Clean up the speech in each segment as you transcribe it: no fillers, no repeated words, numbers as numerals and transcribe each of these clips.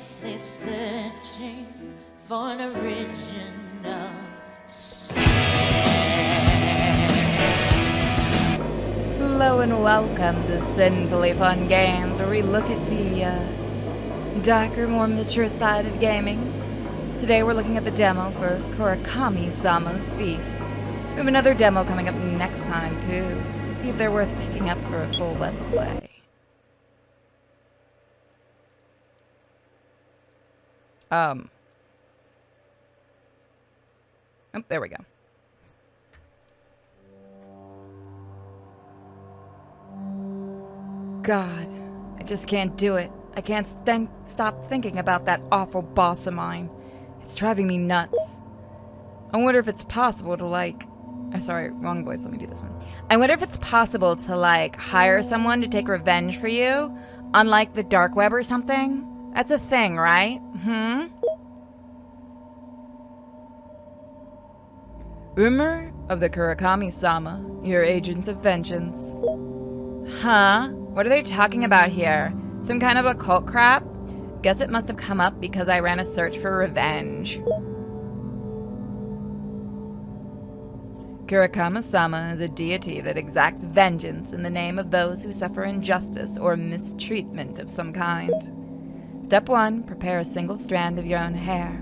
endlessly searching for an original sin. Hello and welcome to Sinfully Fun Games, where we look at the darker, more mature side of gaming. Today we're looking at the demo for Kurokami-sama's Feast. We have another demo coming up next time too. Let's see if they're worth picking up for a full Let's Play. Oh, there we go. God, I just can't do it. I can't stop thinking about that awful boss of mine. It's driving me nuts. I wonder if it's possible to sorry, wrong voice, let me do this one. I wonder if it's possible to hire someone to take revenge for you, unlike the dark web or something. That's a thing, right? Rumor of the Kurokami-sama, your agents of vengeance. Huh? What are they talking about here? Some kind of occult crap? Guess it must have come up because I ran a search for revenge. Kurokami-sama is a deity that exacts vengeance in the name of those who suffer injustice or mistreatment of some kind. Step 1, prepare a single strand of your own hair.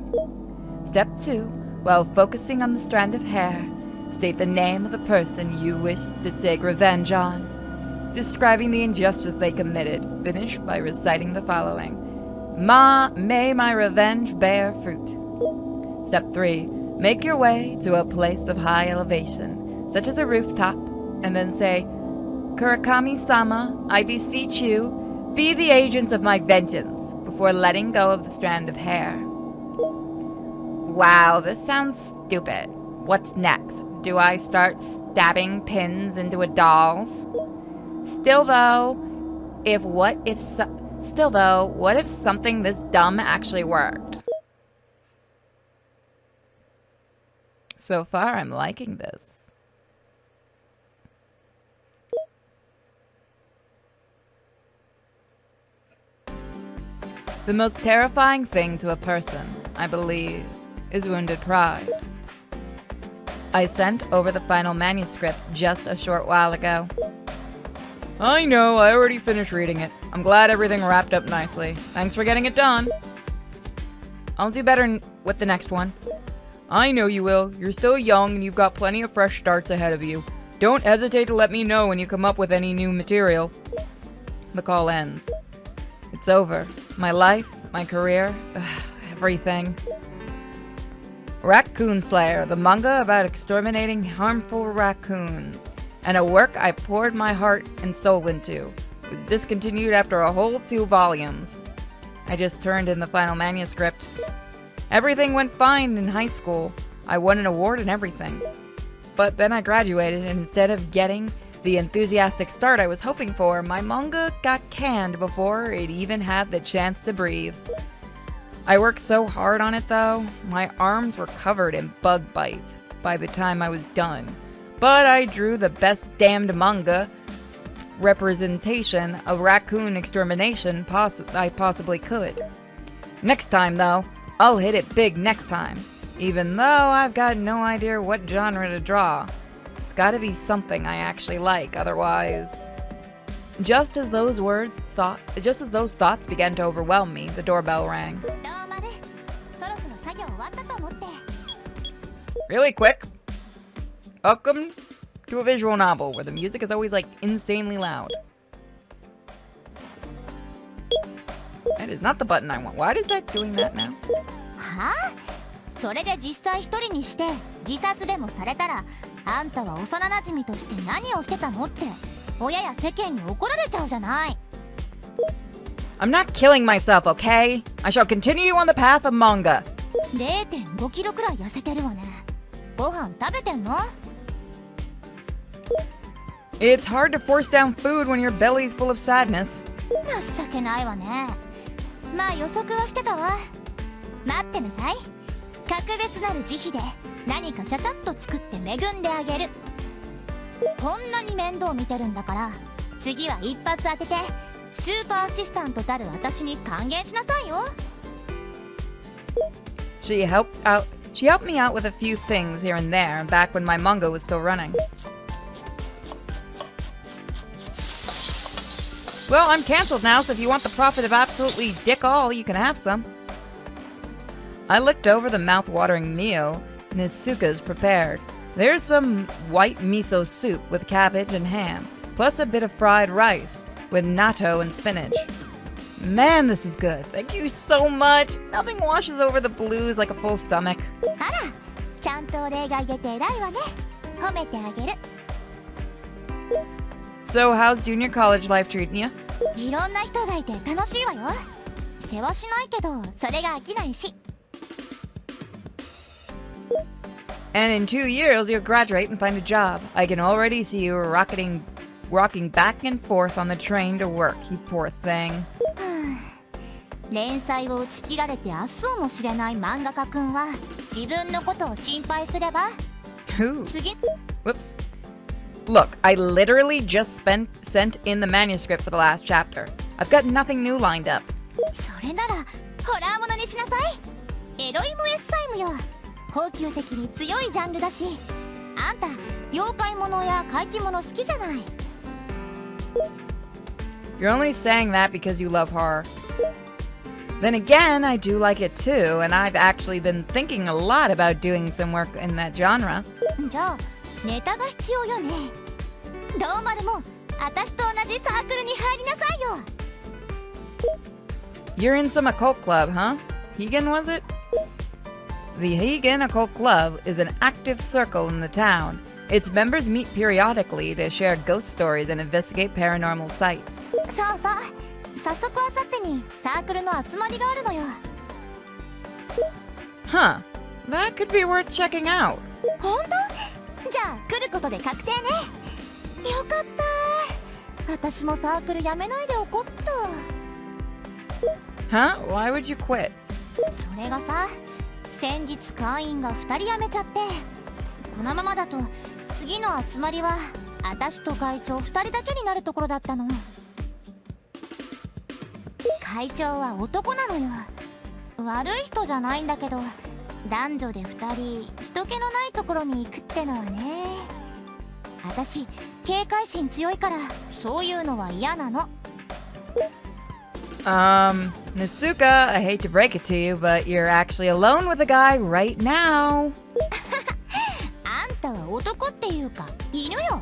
Step 2, while focusing on the strand of hair, state the name of the person you wish to take revenge on. Describing the injustice they committed, finish by reciting the following. May my revenge bear fruit. Step 3, make your way to a place of high elevation, such as a rooftop, and then say, Kurokami-sama, I beseech you, be the agents of my vengeance, before letting go of the strand of hair. Wow, this sounds stupid. What's next? Do I start stabbing pins into a doll's? Still though, what if something this dumb actually worked? So far, I'm liking this. The most terrifying thing to a person, I believe, is wounded pride. I sent over the final manuscript just a short while ago. I know, I already finished reading it. I'm glad everything wrapped up nicely. Thanks for getting it done. I'll do better with the next one. I know you will. You're still young and you've got plenty of fresh starts ahead of you. Don't hesitate to let me know when you come up with any new material. The call ends. It's over. My life, my career, everything. Raccoon Slayer, the manga about exterminating harmful raccoons, and a work I poured my heart and soul into, was discontinued after a whole 2 volumes. I just turned in the final manuscript. Everything went fine in high school. I won an award and everything. But then I graduated, and instead of getting the enthusiastic start I was hoping for, my manga got canned before it even had the chance to breathe. I worked so hard on it though, my arms were covered in bug bites by the time I was done. But I drew the best damned manga representation of raccoon extermination I possibly could. Next time though, I'll hit it big next time, even though I've got no idea what genre to draw. It's gotta be something I actually like, otherwise... Just as those thoughts began to overwhelm me, the doorbell rang. Really quick. Welcome to a visual novel where the music is always insanely loud. That is not the button I want. Why is that doing that now? Huh? それで実際一人にして自殺でもされたら、あんたは幼馴染として何をしてたのって親や世間に怒られちゃうじゃない。I'm not killing myself, okay? I shall continue on the path of manga. 0.5 キロくらい痩せてるわね。ご飯食べてんの？ It's hard to force down food when your belly's full of sadness. 情けないわね。まあ予測はしてたわ。待ってなさい。格別なる慈悲で何かちゃちゃっと作って恵んであげる。こんなに面倒見てるんだから、次は一発当ててスーパーアシスタントたる私に還元しなさいよ。She helped me out with a few things here and there back when my manga was still running. Well, I'm cancelled now, so if you want the profit of absolutely dick all, you can have some. I looked over the mouth-watering meal Nezuka's prepared. There's some white miso soup with cabbage and ham, plus a bit of fried rice with natto and spinach. Man, this is good. Thank you so much. Nothing washes over the blues like a full stomach. あら、ちゃんとお礼が言えて偉いわね。褒めてあげる。So, how's junior college life treating you? いろんな人がいて楽しいわよ。世話しないけど、それが飽きないし。And in 2 years, you'll graduate and find a job. I can already see you rocking back and forth on the train to work, you poor thing. 連載を打ち切られて明日をも知れない漫画家くんは自分のことを心配すれば Who? Whoops. Look, I literally just sent in the manuscript for the last chapter. I've got nothing new lined up. それならホラーものにしなさい。エロイムエッサイムよ。高級的に強いジャンルだし、あんた妖怪ものや怪奇もの好きじゃない。You're only saying that because you love horror. Then again, I do like it too, and I've actually been thinking a lot about doing some work in that genre. じゃあネタが必要よね。どうまるも私と同じサークルに入りなさいよ。You're in some occult club, huh? Higan, was it? The Higan Occult Club is an active circle in the town. Its members meet periodically to share ghost stories and investigate paranormal sites. そうそう。早速あさってにサークルの集まりがあるのよ。Huh. That could be worth checking out. 本当？じゃあ来ることで確定ね。よかった。私もサークル辞めないでおこっと。Huh? Why would you quit? それがさ、先日会員が2人辞めちゃって、このままだと次の集まりは私と会長2人だけになるところだったの。会長は男なのよ。悪い人じゃないんだけど、男女で2人人気のないところに行くってのはね。私警戒心強いからそういうのは嫌なの。Nezuka, I hate to break it to you, but you're actually alone with a guy right now. あんたは男っていうか犬よ。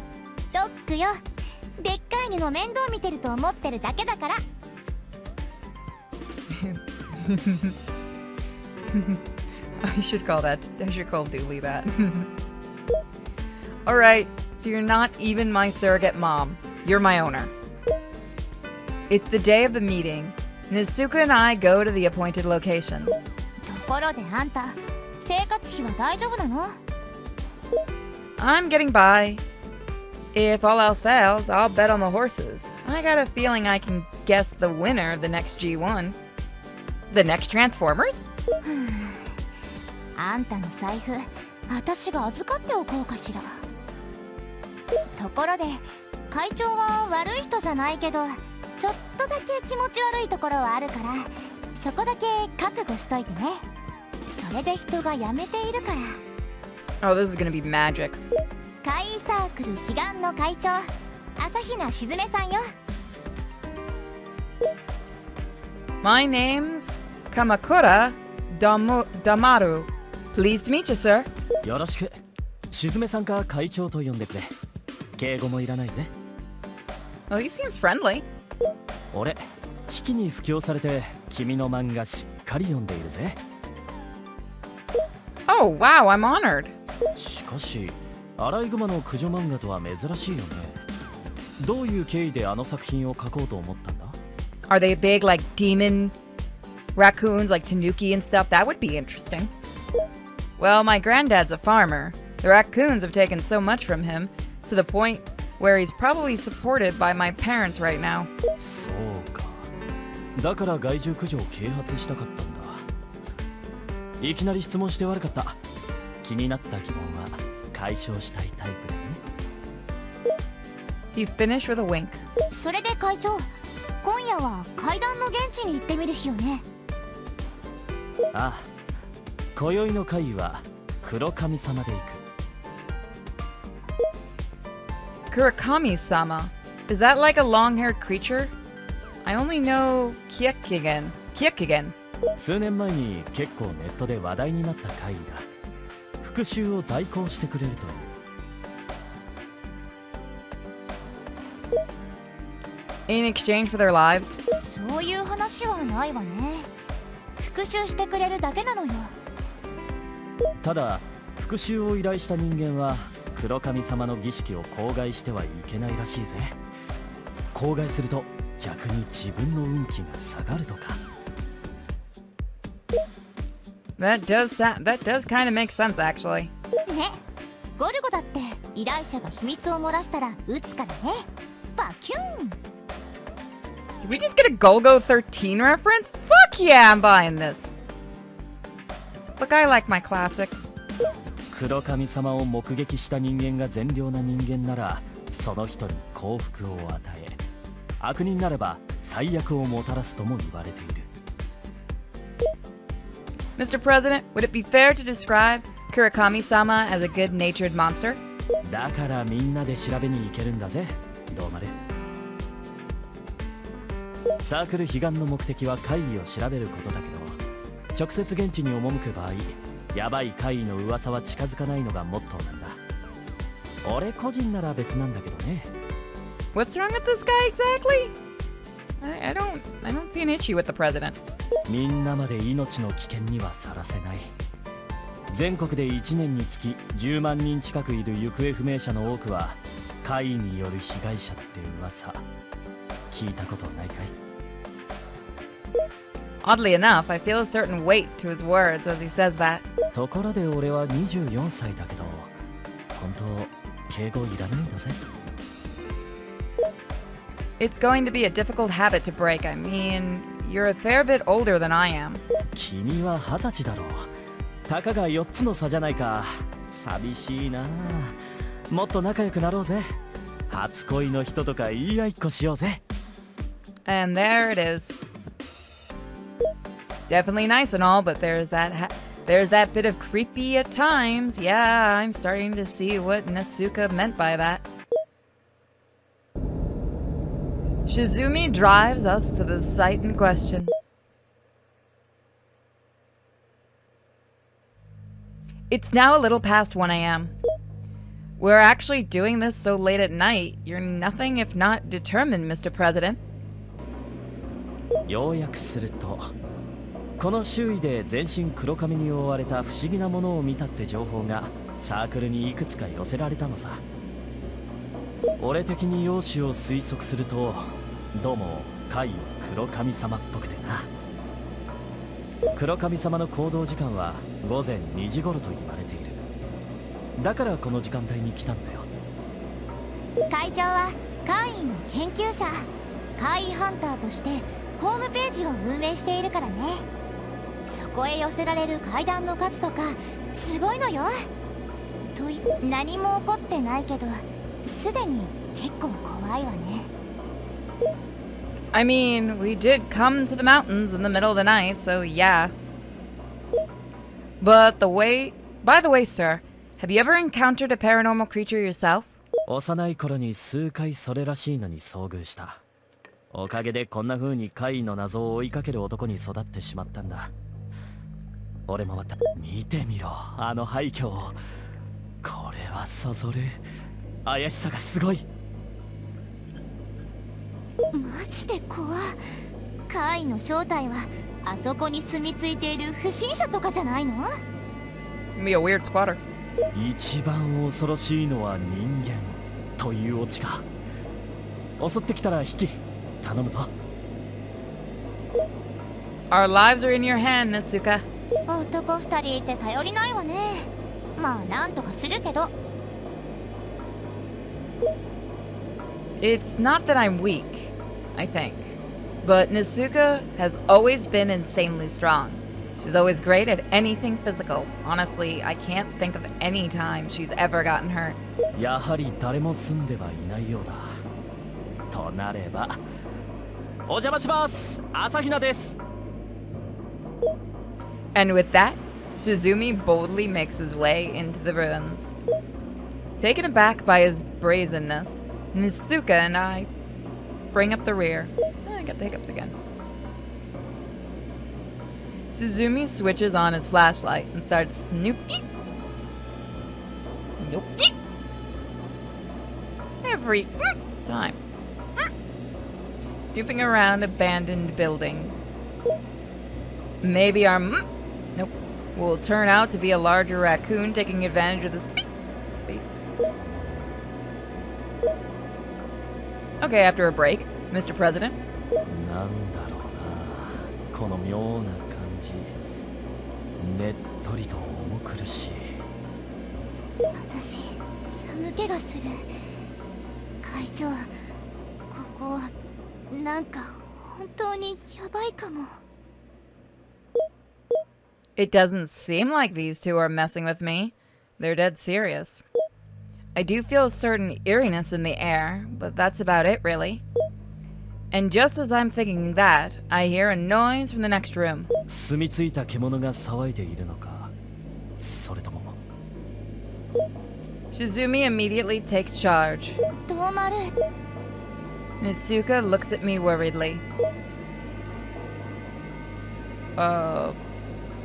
ドッグよ。でっかい犬の面倒見てると思ってるだけだから。I should call Dooley that. Alright, so you're not even my surrogate mom. You're my owner. It's the day of the meeting. Nezuka and I go to the appointed location. ところであんた、生活費は大丈夫なの？ I'm getting by. If all else fails, I'll bet on the horses. I got a feeling I can guess the winner of the next G1. The next Transformers? あんたの財布、私が預かっておこうかしら。ところで、会長は悪い人じゃないけど、ちょっとだけ気持ち悪いところはあるから、そこだけ覚悟しといてね。それで人が辞めているから。Oh, this is gonna be magic. 会員サークル彼岸の会長、朝比奈しずめさんよ。My name's Kamakura Damaru. Pleased to meet you, sir. よろしく。しずめさんか会長と呼んでくれ。敬語もいらないぜ。Well, he seems friendly. 俺、引きに布教されて君の漫画しっかり読んでいるぜ。Oh, wow, I'm honored. しかし、アライグマの駆除漫画とは珍しいよね。どういう経緯であの作品を描こうと思ったんだ？ Are they big, like, demon raccoons, like Tanuki and stuff? That would be interesting. Well, my granddad's a farmer. The raccoons have taken so much from him, to the point where he's probably supported by my parents right now. そうか。だから害獣駆除を啓発したかったんだ。いきなり質問して悪かった。気になった疑問は解消したいタイプだね。He finished with a wink. それで会長、今夜は階段の現地に行ってみる日よね。ああ、今宵の会は黒神様で行く。 Kurokami-sama. Is that like a long-haired creature? I only know Kyakigen. 数年前に結構ネットで話題になった会議だ。復讐を代行してくれるという。In exchange for their lives? そういう話はないわね。復讐してくれるだけなのよ。ただ復讐を依頼した人間は黒神様の儀式を口外してはいけないらしいぜ。口外すると逆に自分の運気が下がるとか。That does kind of make sense, actually. ね、ゴルゴだって依頼者が秘密を漏らしたら撃つからね。バキュン。 Did we just get a Golgo 13 reference? Fuck yeah, I'm buying this. Look, I like my classics. 黒神様を目撃した人間が善良な人間ならその人に幸福を与え、悪人ならば最悪をもたらすとも言われている。Mr. President, would it be fair to describe Kurokami-sama as a good-natured monster? だからみんなで調べに行けるんだぜ、どうまで。サークル悲願の目的は怪異を調べることだけど、直接現地に赴く場合、ヤバい怪異の噂は近づかないのがモットーなんだ。俺個人なら別なんだけどね。What's wrong with this guy exactly? I don't see an issue with the president. みんなまで命の危険にはさらせない。全国で1年につき10万人近くいる行方不明者の多くは怪異による被害者って噂聞いたことないかい？ Oddly enough, I feel a certain weight to his words as he says that. ところで俺は24歳だけど、本当敬語いらないんだぜ。It's going to be a difficult habit to break. I mean, you're a fair bit older than I am. 君は20歳だろう。たかが4つの差じゃないか。寂しいな。もっと仲良くなろうぜ。初恋の人とか言い合いっこしようぜ。And there it is. Definitely nice and all, but there's that bit of creepy at times. Yeah, I'm starting to see what Nesuka meant by that. Shizumi drives us to the site in question. It's now a little past 1 a.m. We're actually doing this so late at night. You're nothing if not determined, Mr. President. 要約すると、この周囲で全身黒髪に覆われた不思議なものを見たって情報がサークルにいくつか寄せられたのさ。俺的に容姿を推測すると、どうも怪異黒神様っぽくてな。黒神様の行動時間は午前2時頃と言われている。だからこの時間帯に来たんだよ。会長は怪異の研究者、怪異ハンターとしてホームページを運営しているからね。そこへ寄せられる怪談の数とかすごいのよ。何も起こってないけど、すでに結構怖いわね。I mean, we did come to the mountains in the middle of the night, so yeah. But by the way, sir, have you ever encountered a paranormal creature yourself? 幼い頃に数回それらしいのに遭遇した。おかげでこんな風に怪異の謎を追いかける男に育ってしまったんだ。俺もまた見てみろ、あの廃墟を。これはそそる。怪しさがすごい。マジで怖い。怪異の正体はあそこに住み着いている不審者とかじゃないの？ Be a weird squatter. 一番恐ろしいのは人間というオチか。襲ってきたら引き頼むぞ。 Our lives are in your hand, Nesuka. 男2人いて頼りないわね。まあなんとかするけど。It's not that I'm weak, I think. But Nesuka has always been insanely strong. She's always great at anything physical. Honestly, I can't think of any time she's ever gotten hurt. やはり誰も住んではいないようだ。となれば、お邪魔します。朝比奈です。And with that, Shizumi boldly makes his way into the ruins. Taken aback by his brazenness, Nisuka and I bring up the rear. I got the hiccups again. Shizumi switches on his flashlight and starts snooping. Every time. Snooping around abandoned buildings. Maybe our nope will turn out to be a larger raccoon taking advantage of the space. Okay, after a break, Mr. President. なんだろうな、この妙な感じ。ねっとりと重苦しい。私、寒気がする。会長、ここはなんか本当にやばいかも。It doesn't seem like these two are messing with me. They're dead serious. I do feel a certain eeriness in the air, but that's about it, really. And just as I'm thinking that, I hear a noise from the next room. 住み着いた獣が騒いでいるのか、それとも。Shizumi immediately takes charge. どうまる。Nisuka looks at me worriedly.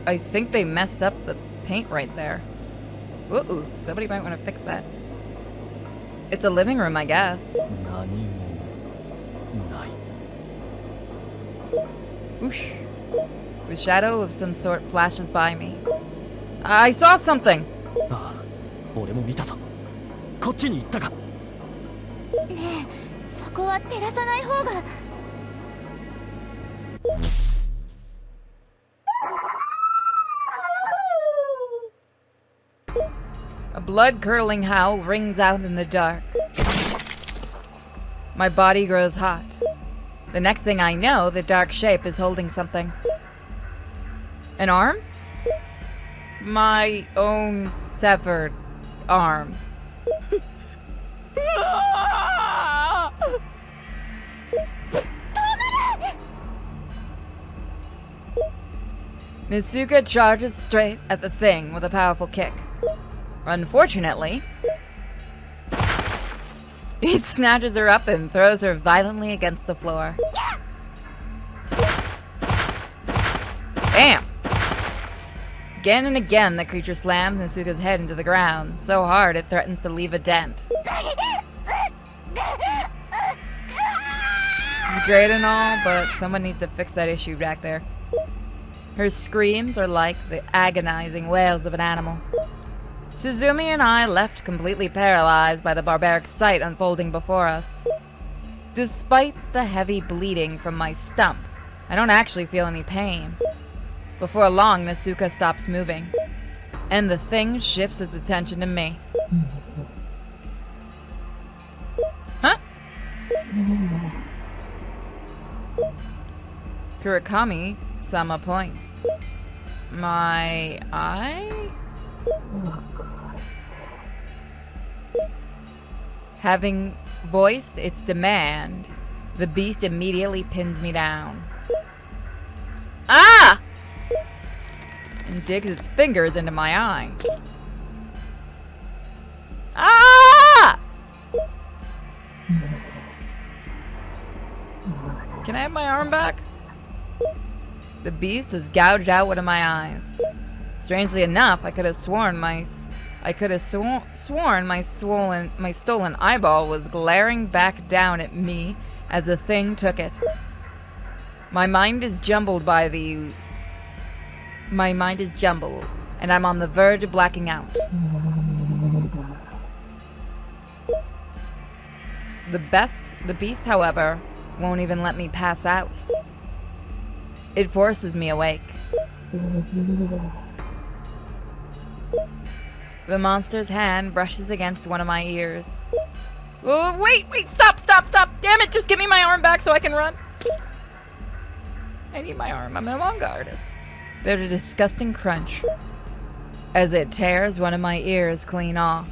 I think they messed up the paint right there. Ooh, somebody might want to fix that. It's a living room, I guess. 何もない。 Whoosh. The shadow of some sort flashes by me. I saw something! ああ、俺も見たぞ。こっちに行ったか。ねえ、そこは照らさない方が。A blood-curdling howl rings out in the dark. My body grows hot. The next thing I know, the dark shape is holding something. An arm? My own severed arm. Nisuka charges straight at the thing with a powerful kick. Unfortunately, it snatches her up and throws her violently against the floor. Bam! Again and again, the creature slams Nisuka's head into the ground, so hard it threatens to leave a dent. It's great and all, but someone needs to fix that issue back there. Her screams are like the agonizing wails of an animal. Shizumi and I left completely paralyzed by the barbaric sight unfolding before us. Despite the heavy bleeding from my stump, I don't actually feel any pain. Before long, Nisuka stops moving, and the thing shifts its attention to me. Huh? Kurokami-sama points. My eye? Having voiced its demand, the beast immediately pins me down. Ah! And digs its fingers into my eye. Ah! Can I have my arm back? The beast has gouged out one of my eyes. Strangely enough, I could have sworn my stolen eyeball was glaring back down at me as the thing took it. My mind is jumbled, and I'm on the verge of blacking out. The beast, however, won't even let me pass out. It forces me awake. The monster's hand brushes against one of my ears. Oh, wait, stop! Damn it, just give me my arm back so I can run. I need my arm, I'm a manga artist. There's a disgusting crunch as it tears one of my ears clean off.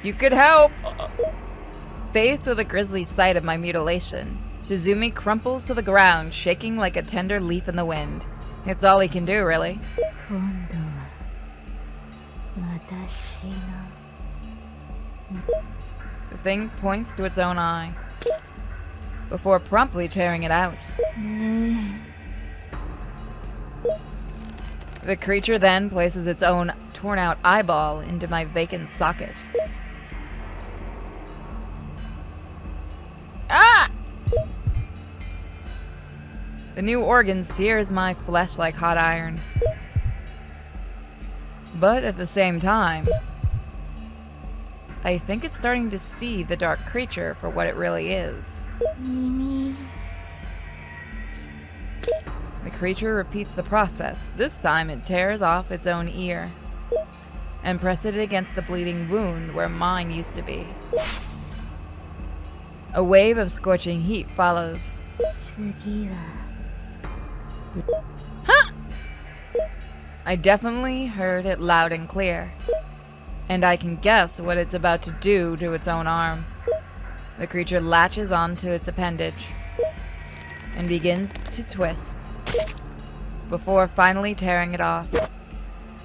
You could help! Faced with a grisly sight of my mutilation, Shizumi crumples to the ground, shaking like a tender leaf in the wind. It's all he can do, really. 今度は私の The thing points to its own eye, before promptly tearing it out. The creature then places its own torn-out eyeball into my vacant socket. Ah! The new organ sears my flesh like hot iron. But at the same time, I think it's starting to see the dark creature for what it really is. 耳 The creature repeats the process. This time it tears off its own ear and presses it against the bleeding wound where mine used to be. A wave of scorching heat follows. 次は Huh! I definitely heard it loud and clear, and I can guess what it's about to do to its own arm. The creature latches onto its appendage and begins to twist, before finally tearing it off.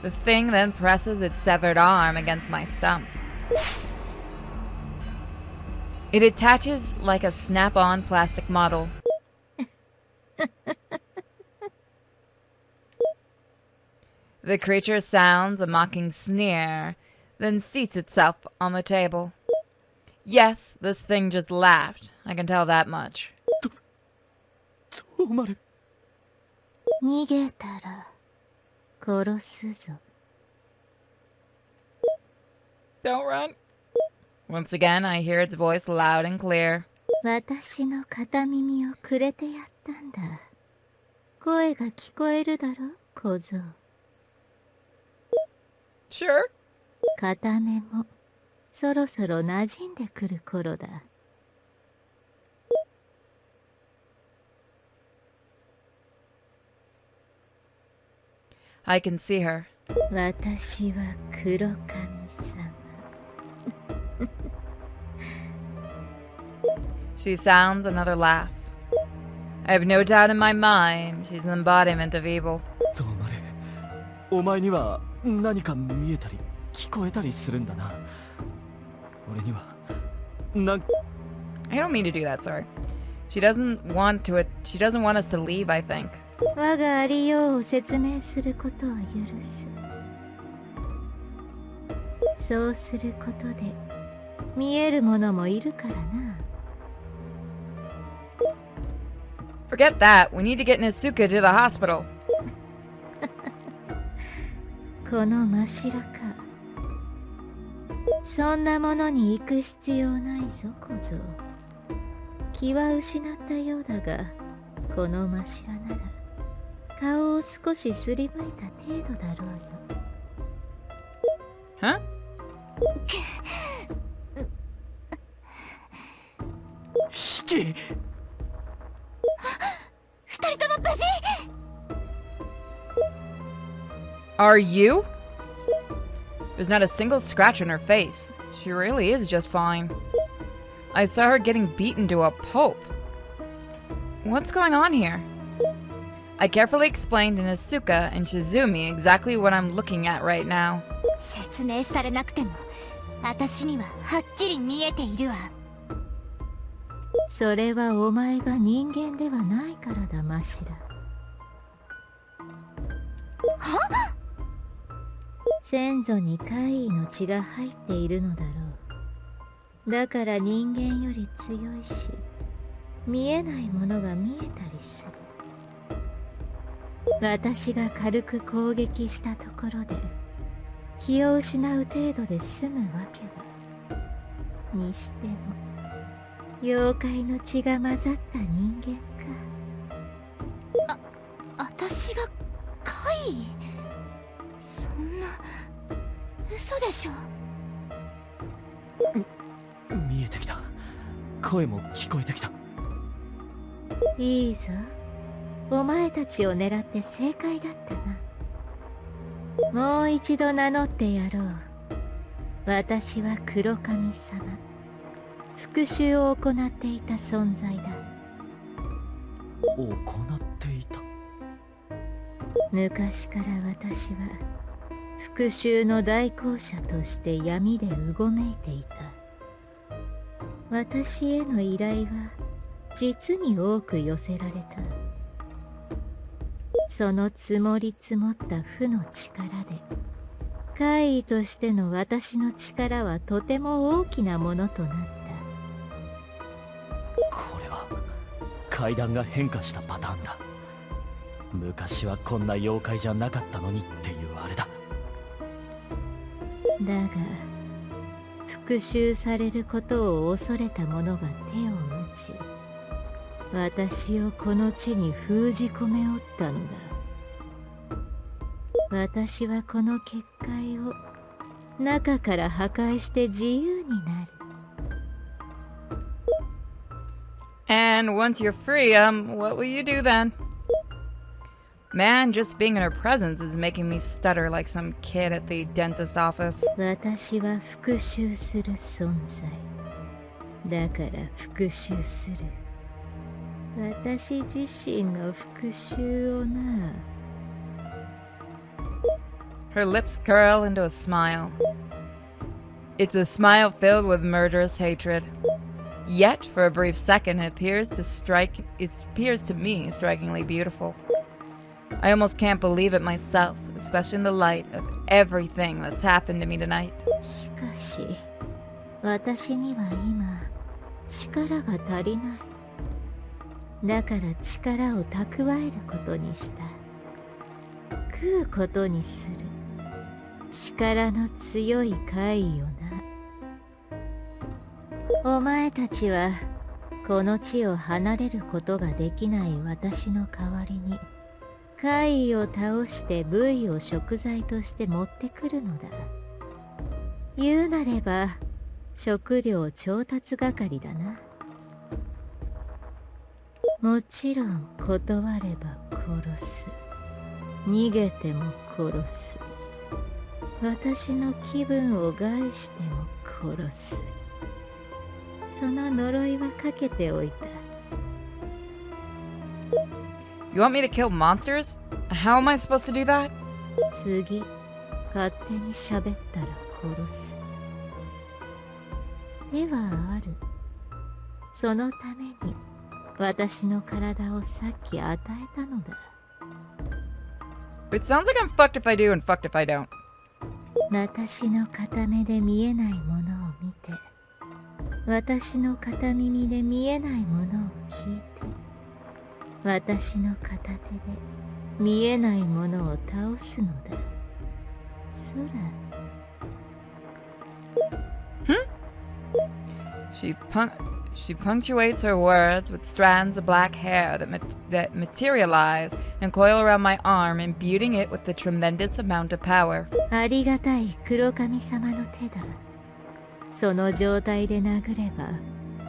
The thing then presses its severed arm against my stump. It attaches like a snap-on plastic model. The creature sounds a mocking sneer, then seats itself on the table. Yes, this thing just laughed. I can tell that much. 止まれ。逃げたら殺すぞ Don't run. Once again, I hear its voice loud and clear. 私の片耳をくれてやったんだ声が聞こえるだろ小僧 Sure. 片目もそろそろ馴染んでくる頃だ I can see her. 私は黒神様 She sounds another laugh. I have no doubt in my mind she's an embodiment of evil. 止まれ。お前には何か見えたり聞こえたりするんだな。俺にはI don't mean to do that, sorry. She doesn't want us to leave, I think. 我がありようを説明することを許すそうすることで見えるものもいるからな Forget that. We need to get Nisuka to the hospital. この真白かそんなものに行く必要ないぞ小僧気は失ったようだがこの真白なら顔を少しすりむいた程度だろうよ Huh? 引き 二人とも無事 Are you? There's not a single scratch on her face. She really is just fine. I saw her getting beaten to a pulp. What's going on here? I carefully explained to Nisuka and Shizumi exactly what I'm looking at right now. 説明されなくても私にははっきり見えているわそれはお前が人間ではないからだマシラは先祖に怪異の血が入っているのだろうだから人間より強いし見えないものが見えたりする私が軽く攻撃したところで気を失う程度で済むわけだにしても妖怪の血が混ざった人間か私が怪異そんな嘘でしょ見えてきた声も聞こえてきたいいぞお前たちを狙って正解だったなもう一度名乗ってやろう私は黒神様復讐を行っていた存在だ行っていた昔から私は復讐の代行者として闇でうごめいていた。私への依頼は実に多く寄せられた。その積もり積もった負の力で怪異としての私の力はとても大きなものとなった。これは階段が変化したパターンだ。昔はこんな妖怪じゃなかったのにっていうあれだ。だが復讐されることを恐れた者が手を打ち、私をこの地に封じ込めおったのだ。私はこの結界を中から破壊して自由になる。And once you're free, what will you do then? Man, just being in her presence is making me stutter like some kid at the dentist office. 私は復讐する存在。だから復讐する。私自身の復讐をな。Her lips curl into a smile. It's a smile filled with murderous hatred. Yet, for a brief second, it appears to me strikingly beautiful. I almost can't believe it myself, especially in the light of everything that's happened to me tonight. しかし、私には今、力が足りない。だから力を蓄えることにした。食うことにする。力の強い怪異よな。お前たちは、この地を離れることができない私の代わりに、怪異を倒して部位を食材として持ってくるのだ。言うなれば食料調達係だな。もちろん断れば殺す。逃げても殺す。私の気分を害しても殺す。その呪いはかけておいた。You want me to kill monsters? How am I supposed to do that? 次、勝手に喋ったら殺す。ではある。そのために私の体をさっき与えたのだ。It sounds like I'm fucked if I do and fucked if I don't. 私の片目で見えないものを見て、私の片耳で見えないものを聞いて、私の片手で見えないものを倒すのだ。She punctuates her words with strands of black hair that materialize and coil around my arm, imbuing it with a tremendous amount of power. ありがたい黒神様の手だ。その状態で殴れば、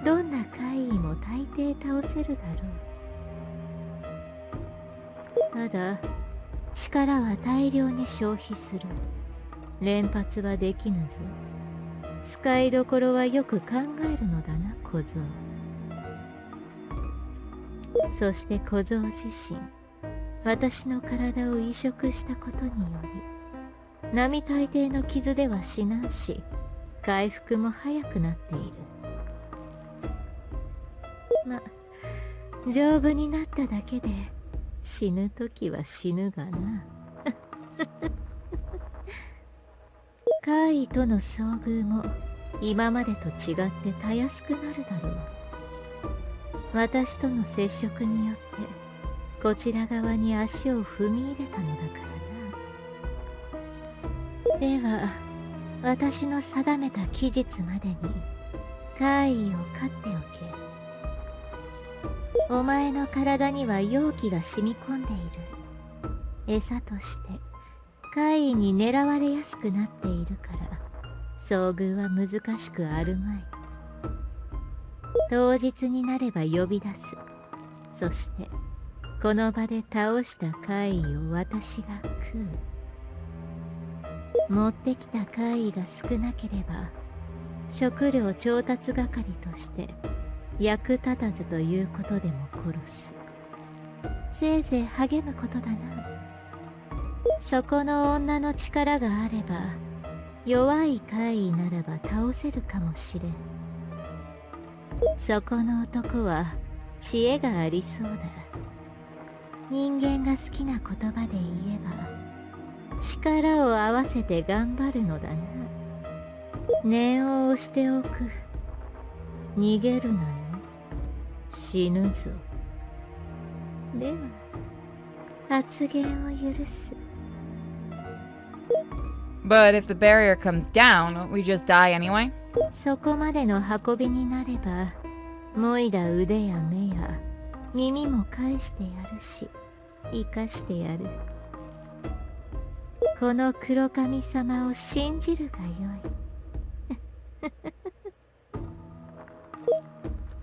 どんな怪異も大抵倒せるだろう。ただ、力は大量に消費する。連発はできぬぞ。使いどころはよく考えるのだな、小僧。そして小僧自身、私の体を移植したことにより、並大抵の傷では死なんし、回復も早くなっている。ま、丈夫になっただけで、死ぬときは死ぬがな。怪異との遭遇も今までと違ってたやすくなるだろう。私との接触によってこちら側に足を踏み入れたのだからな。では私の定めた期日までに怪異を飼っておけ。お前の体には妖気が染み込んでいる。餌として怪異に狙われやすくなっているから遭遇は難しくあるまい。当日になれば呼び出す。そしてこの場で倒した怪異を私が食う。持ってきた怪異が少なければ食料調達係として役立たずということでも殺す。せいぜい励むことだな。そこの女の力があれば弱い怪異ならば倒せるかもしれん。そこの男は知恵がありそうだ。人間が好きな言葉で言えば力を合わせて頑張るのだな。念を押しておく。逃げるなよ。死ぬぞ。では発言を許す。 But if the barrier comes down, won't we just die anyway? そこまでの運びになればもいだ腕や目や耳も返してやるし生かしてやる。この黒神様を信じるがよい。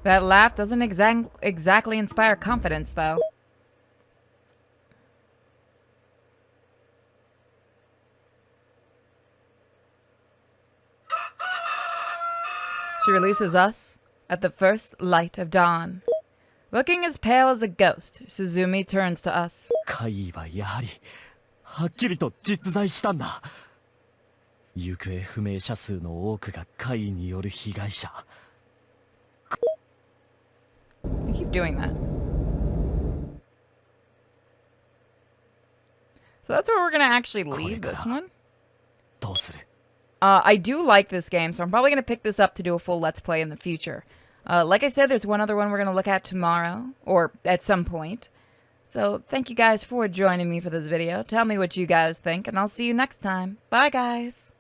That laugh doesn't exactly inspire confidence, though. She releases us at the first light of dawn. Looking as pale as a ghost, Suzumi turns to us. 怪異はやはりはっきりと実在したんだ。行方不明者数の多くが怪異による被害者。 I keep doing that. So that's where we're gonna actually leave this one. どうする？ I do like this game, so I'm probably going to pick this up to do a full Let's Play in the future. Like I said, there's one other one we're going to look at tomorrow, or at some point. So thank you guys for joining me for this video. Tell me what you guys think, and I'll see you next time. Bye, guys!